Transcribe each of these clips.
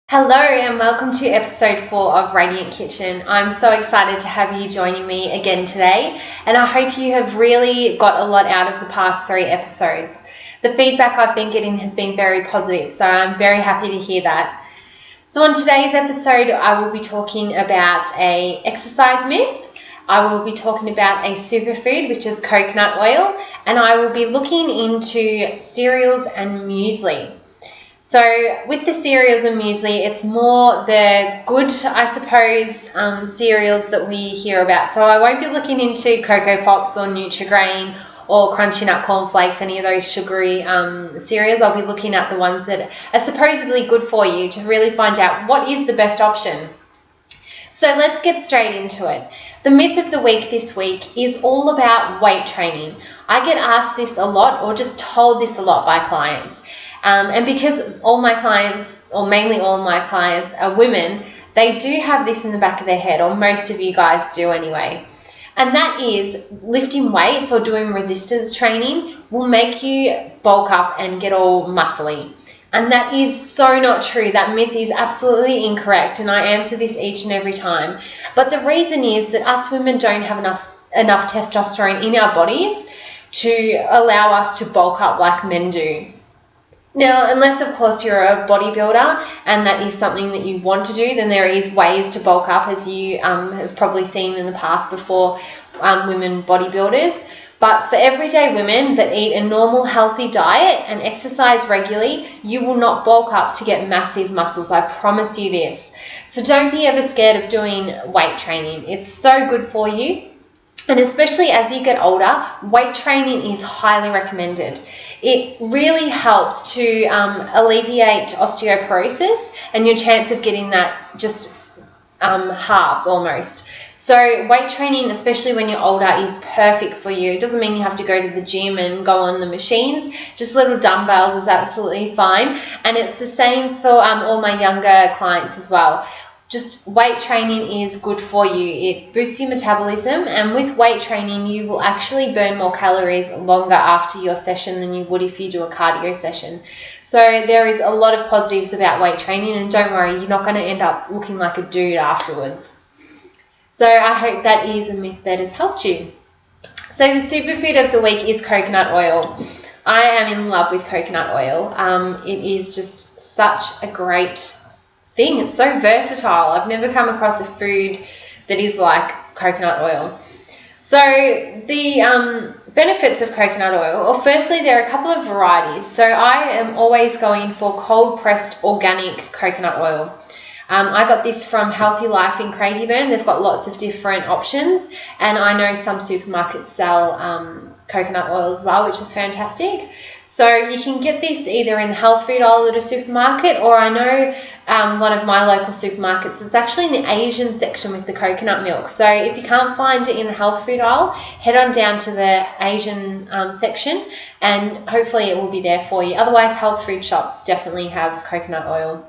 Hello and welcome to episode 4 of Radiant Kitchen. I'm so excited to have you joining me again today, and I hope you have really got a lot out of the past 3 episodes. The feedback I've been getting has been very positive, so I'm very happy to hear that. So on today's episode, I will be talking about an exercise myth, I will be talking about a superfood, which is coconut oil, and I will be looking into cereals and muesli. So with the cereals and muesli, it's more the good, I suppose, cereals that we hear about. So I won't be looking into Cocoa Pops or Nutri-Grain or Crunchy Nut Cornflakes, any of those sugary cereals. I'll be looking at the ones that are supposedly good for you to really find out what is the best option. So let's get straight into it. The myth of the week this week is all about weight training. I get asked this a lot, or just told this a lot by clients. And because all my clients, or mainly all my clients, are women, they do have this in the back of their head, or most of you guys do anyway. And that is lifting weights or doing resistance training will make you bulk up and get all muscly. And that is so not true. That myth is absolutely incorrect, and I answer this each and every time. But the reason is that us women don't have enough testosterone in our bodies to allow us to bulk up like men do. Now, unless of course you're a bodybuilder and that is something that you want to do, then there is ways to bulk up, as you have probably seen in the past before, women bodybuilders. But for everyday women that eat a normal healthy diet and exercise regularly, you will not bulk up to get massive muscles. I promise you this. So don't be ever scared of doing weight training. It's so good for you. And especially as you get older, weight training is highly recommended. It really helps to alleviate osteoporosis, and your chance of getting that just halves almost. So weight training, especially when you're older, is perfect for you. It doesn't mean you have to go to the gym and go on the machines. Just little dumbbells is absolutely fine. And it's the same for all my younger clients as well. Just weight training is good for you. It boosts your metabolism, and with weight training you will actually burn more calories longer after your session than you would if you do a cardio session. So there is a lot of positives about weight training, and don't worry, you're not going to end up looking like a dude afterwards. So I hope that is a myth that has helped you. So the superfood of the week is coconut oil. I am in love with coconut oil. It is just such a great thing. It's so versatile. I've never come across a food that is like coconut oil. So the benefits of coconut oil, or firstly, there are a couple of varieties. So I am always going for cold pressed organic coconut oil. I got this from Healthy Life in Craigieburn. They've got lots of different options, and I know some supermarkets sell coconut oil as well, which is fantastic. So you can get this either in the health food aisle at a supermarket, or I know one of my local supermarkets, it's actually in the Asian section with the coconut milk. So if you can't find it in the health food aisle, head on down to the Asian section, and hopefully it will be there for you. Otherwise, health food shops definitely have coconut oil.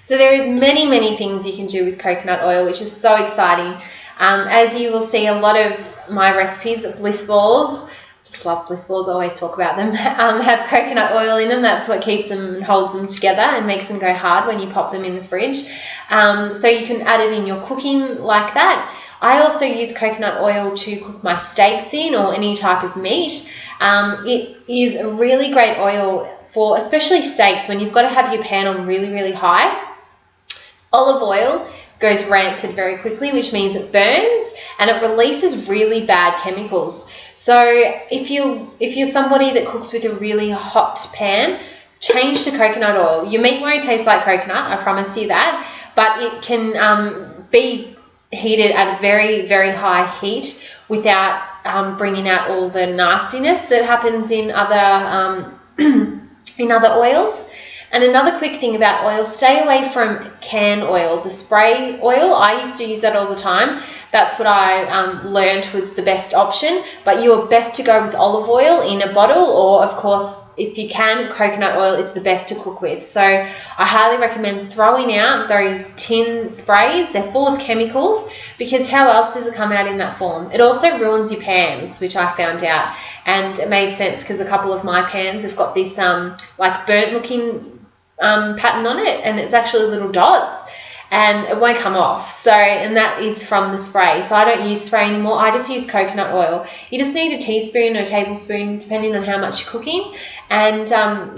So there is many things you can do with coconut oil, which is so exciting. As you will see, a lot of my recipes, bliss balls, just love bliss balls, I always talk about them, have coconut oil in them. That's what keeps them and holds them together and makes them go hard when you pop them in the fridge. So you can add it in your cooking like that. I also use coconut oil to cook my steaks in, or any type of meat. It is a really great oil for especially steaks when you've got to have your pan on really high. Olive oil goes rancid very quickly, which means it burns and it releases really bad chemicals. So if you're somebody that cooks with a really hot pan, change to coconut oil. Your meat won't taste like coconut, I promise you that, but it can be heated at a very high heat without bringing out all the nastiness that happens in other in other oils. And another quick thing about oil, stay away from can oil, the spray oil. I used to use that all the time. That's what I learned was the best option. But you're best to go with olive oil in a bottle, or of course, if you can, coconut oil is the best to cook with. So I highly recommend throwing out those tin sprays. They're full of chemicals, because how else does it come out in that form? It also ruins your pans, which I found out. And it made sense because a couple of my pans have got this like burnt looking pattern on it, and it's actually little dots, and it won't come off. So, and that is from the spray. So I don't use spray anymore. I just use coconut oil. You just need a teaspoon or a tablespoon depending on how much you're cooking. And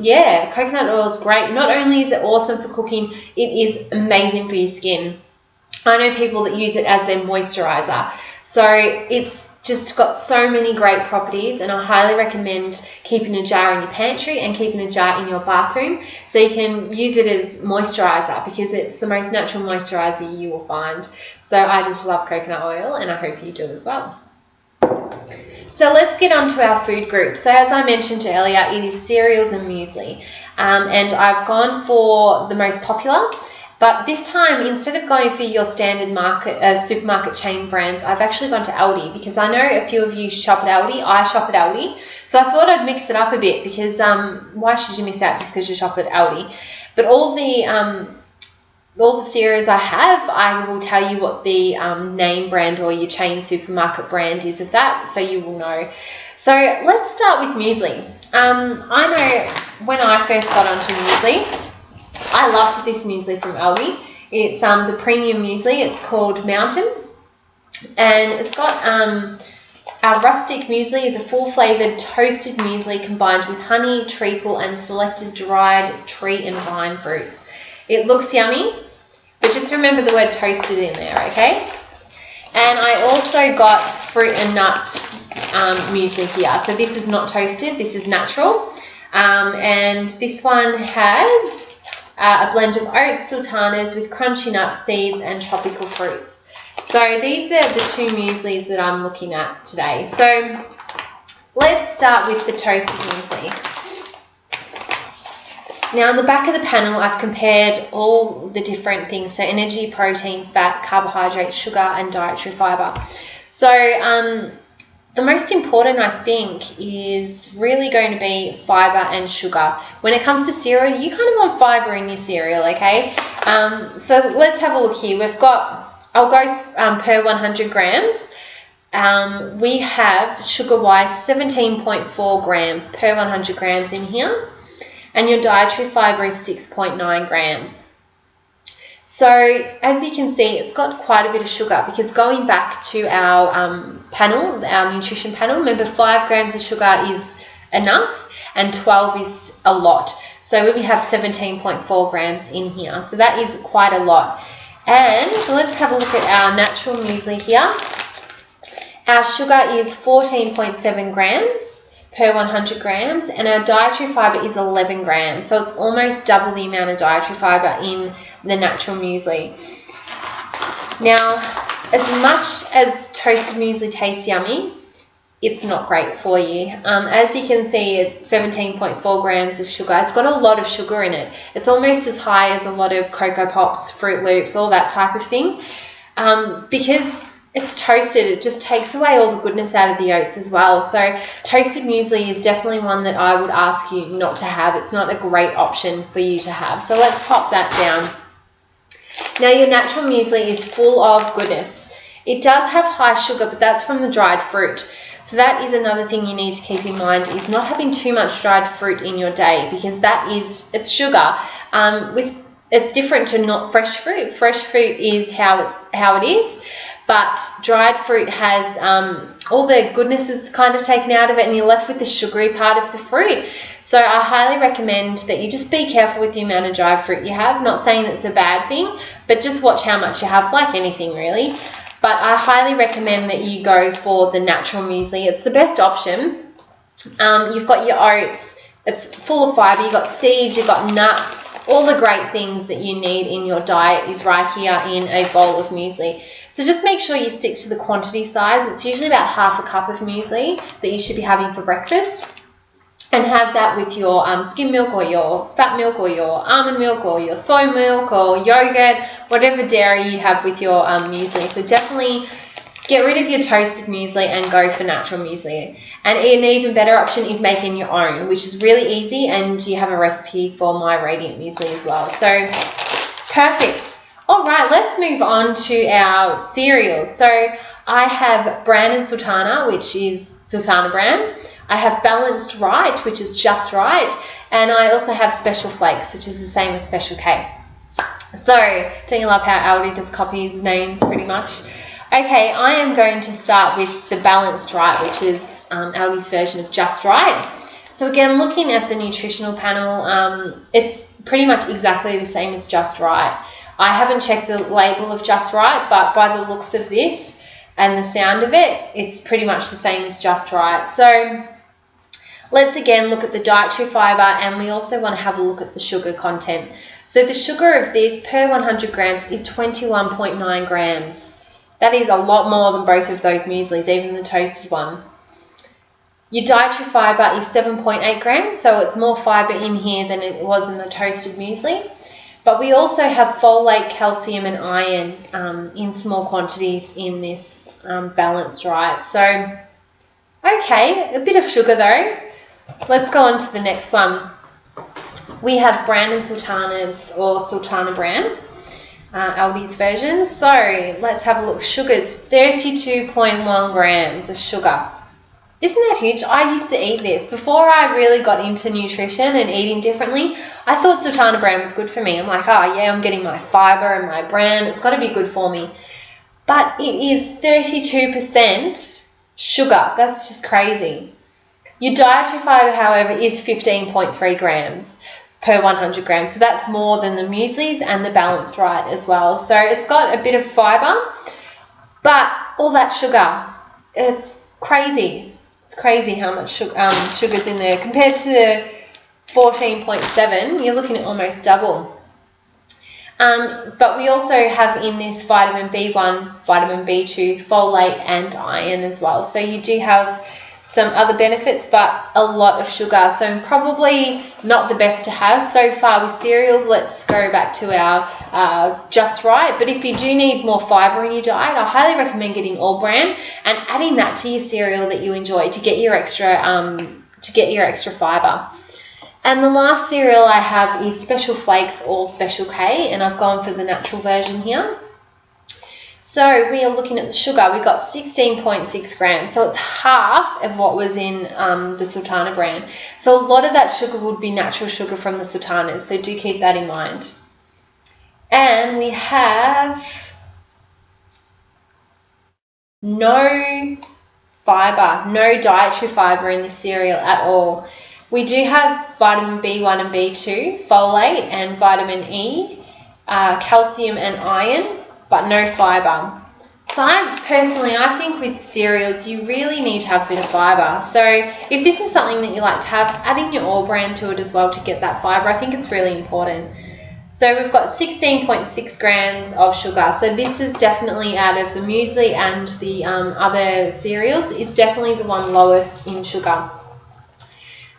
yeah, coconut oil is great. Not only is it awesome for cooking, it is amazing for your skin. I know people that use it as their moisturizer. So it's just got so many great properties, and I highly recommend keeping a jar in your pantry and keeping a jar in your bathroom so you can use it as moisturizer, because it's the most natural moisturizer you will find. So I just love coconut oil, and I hope you do as well. So let's get on to our food group. So as I mentioned earlier, it is cereals and muesli, and I've gone for the most popular. But this time, instead of going for your standard supermarket chain brands, I've actually gone to Aldi, because I know a few of you shop at Aldi. I shop at Aldi. So I thought I'd mix it up a bit, because why should you miss out just because you shop at Aldi? But all the cereals I have, I will tell you what the name brand or your chain supermarket brand is of that, so you will know. So let's start with muesli. I know when I first got onto muesli, I loved this muesli from Aldi. It's the premium muesli. It's called Mountain, and it's got our rustic muesli is a full-flavoured toasted muesli combined with honey, treacle, and selected dried tree and vine fruits. It looks yummy, but just remember the word toasted in there, okay? And I also got fruit and nut muesli here. So this is not toasted. This is natural, and this one has a blend of oats, sultanas with crunchy nut seeds and tropical fruits. So these are the two mueslis that I'm looking at today. So let's start with the toasted muesli. Now on the back of the panel, I've compared all the different things. So energy, protein, fat, carbohydrate, sugar, and dietary fibre. So the most important, I think, is really going to be fibre and sugar. When it comes to cereal, you kind of want fibre in your cereal, okay? So let's have a look here. We've got, I'll go per 100 grams. We have, sugar-wise, 17.4 grams per 100 grams in here. And your dietary fibre is 6.9 grams. So as you can see, it's got quite a bit of sugar, because going back to our panel, our nutrition panel, remember 5 grams of sugar is enough and 12 is a lot. So we have 17.4 grams in here. So that is quite a lot. And let's have a look at our natural muesli here. Our sugar is 14.7 grams per 100 grams, and our dietary fibre is 11 grams. So it's almost double the amount of dietary fibre in the natural muesli. Now, as much as toasted muesli tastes yummy, it's not great for you. As you can see, it's 17.4 grams of sugar. It's got a lot of sugar in it. It's almost as high as a lot of Cocoa Pops, Fruit Loops, all that type of thing. Because it's toasted, it just takes away all the goodness out of the oats as well. So toasted muesli is definitely one that I would ask you not to have. It's not a great option for you to have. So let's pop that down. Now your natural muesli is full of goodness. It does have high sugar, but that's from the dried fruit. So that is another thing you need to keep in mind, is not having too much dried fruit in your day, because it's sugar. It's different to not fresh fruit. Fresh fruit is how it is. But dried fruit has all the goodness is kind of taken out of it, and you're left with the sugary part of the fruit. So I highly recommend that you just be careful with the amount of dried fruit you have. Not saying it's a bad thing, but just watch how much you have, like anything really. But I highly recommend that you go for the natural muesli. It's the best option. You've got your oats. It's full of fibre. You've got seeds. You've got nuts. All the great things that you need in your diet is right here in a bowl of muesli. So just make sure you stick to the quantity size. It's usually about half a cup of muesli that you should be having for breakfast. And have that with your skim milk or your fat milk or your almond milk or your soy milk or yogurt, whatever dairy you have with your muesli. So definitely get rid of your toasted muesli and go for natural muesli. And an even better option is making your own, which is really easy, and you have a recipe for my Radiant Muesli as well. So perfect. All right, let's move on to our cereals. So I have Bran and Sultana, which is Sultana brand. I have Balanced Right, which is just right, and I also have Special Flakes, which is the same as Special K. So, don't you love how Aldi just copies names pretty much? Okay, I am going to start with the Balanced Right, which is Aldi's version of Just Right. So again, looking at the nutritional panel, it's pretty much exactly the same as Just Right. I haven't checked the label of Just Right, but by the looks of this and the sound of it, it's pretty much the same as Just Right. So let's again look at the dietary fibre, and we also want to have a look at the sugar content. So the sugar of this per 100 grams is 21.9 grams. That is a lot more than both of those mueslis, even the toasted one. Your dietary fibre is 7.8 grams, so it's more fibre in here than it was in the toasted muesli. But we also have folate, calcium and iron in small quantities in this Balanced Right. So, okay, a bit of sugar though. Let's go on to the next one. We have Brandon Sultanas, or Sultana brand, Aldi's version. So let's have a look. Sugars, 32.1 grams of sugar. Isn't that huge? I used to eat this. Before I really got into nutrition and eating differently, I thought Sultana brand was good for me. I'm like, oh yeah, I'm getting my fibre and my bran. It's got to be good for me. But it is 32% sugar. That's just crazy. Your dietary fibre, however, is 15.3 grams per 100 grams. So that's more than the mueslis and the Balanced Right as well. So it's got a bit of fibre, but all that sugar, it's crazy. It's crazy how much sugar's in there. Compared to 14.7, you're looking at almost double. But we also have in this vitamin B1, vitamin B2, folate and iron as well. So you do have some other benefits, but a lot of sugar. So probably not the best to have so far with cereals. Let's go back to our Just Right. But if you do need more fibre in your diet, I highly recommend getting All Bran and adding that to your cereal that you enjoy to get your extra fibre. And the last cereal I have is Special Flakes or Special K, and I've gone for the natural version here. So we are looking at the sugar. We got 16.6 grams, so it's half of what was in the Sultana brand. So a lot of that sugar would be natural sugar from the Sultanas, so do keep that in mind. And we have no fibre, no dietary fibre in this cereal at all. We do have vitamin B1 and B2, folate and vitamin E, calcium and iron, but no fibre. So I think with cereals you really need to have a bit of fibre. So if this is something that you like to have, add in your All Bran to it as well to get that fibre. I think it's really important. So we've got 16.6 grams of sugar. So this is definitely out of the muesli and the other cereals, it's definitely the one lowest in sugar.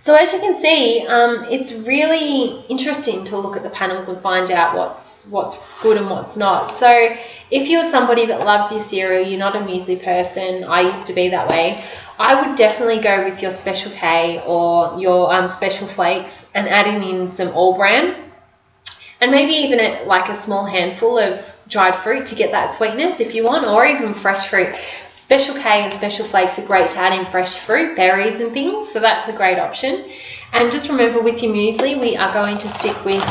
So as you can see, it's really interesting to look at the panels and find out what's good and what's not. So if you're somebody that loves your cereal, you're not a muesli person, I used to be that way, I would definitely go with your Special K or your Special Flakes and adding in some All Bran and maybe even like a small handful of dried fruit to get that sweetness if you want, or even fresh fruit. Special K and Special Flakes are great to add in fresh fruit, berries and things, so that's a great option. And just remember with your muesli, we are going to stick with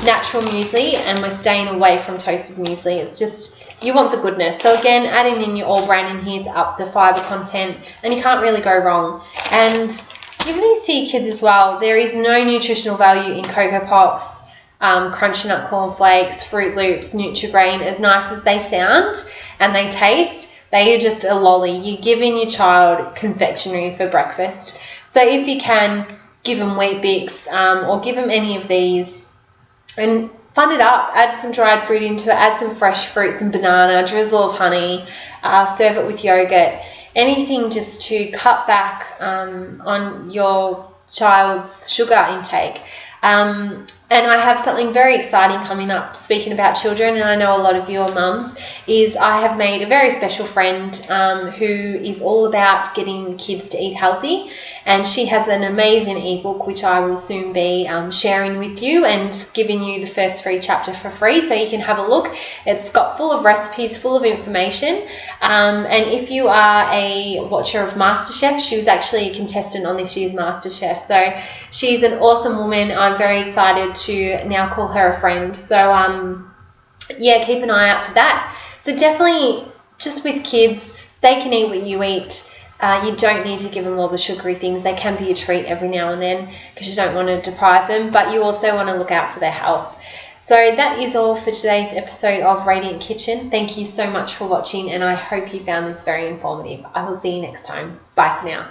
natural muesli and we're staying away from toasted muesli. It's just, you want the goodness. So again, adding in your All Bran in here to up the fibre content, and you can't really go wrong. And giving these to your kids as well, there is no nutritional value in Cocoa Pops, Crunchy Nut Corn Flakes, Fruit Loops, Nutri-Grain. As nice as they sound and they taste, they are just a lolly. You're giving your child confectionery for breakfast. So if you can, give them Wheat Bix or give them any of these and fun it up. Add some dried fruit into it, add some fresh fruits and banana, drizzle of honey, serve it with yogurt. Anything just to cut back on your child's sugar intake. And I have something very exciting coming up, speaking about children, and I know a lot of you are mums, is I have made a very special friend who is all about getting kids to eat healthy, and she has an amazing ebook which I will soon be sharing with you and giving you the first free chapter for free, so you can have a look. It's got full of recipes, full of information, and if you are a watcher of MasterChef, she was actually a contestant on this year's MasterChef, so she's an awesome woman. I'm very excited to now call her a friend. So yeah, keep an eye out for that. So definitely, just with kids, they can eat what you eat. You don't need to give them all the sugary things. They can be a treat every now and then because you don't want to deprive them, but you also want to look out for their health. So that is all for today's episode of Radiant Kitchen. Thank you so much for watching, and I hope you found this very informative. I will see you next time. Bye for now.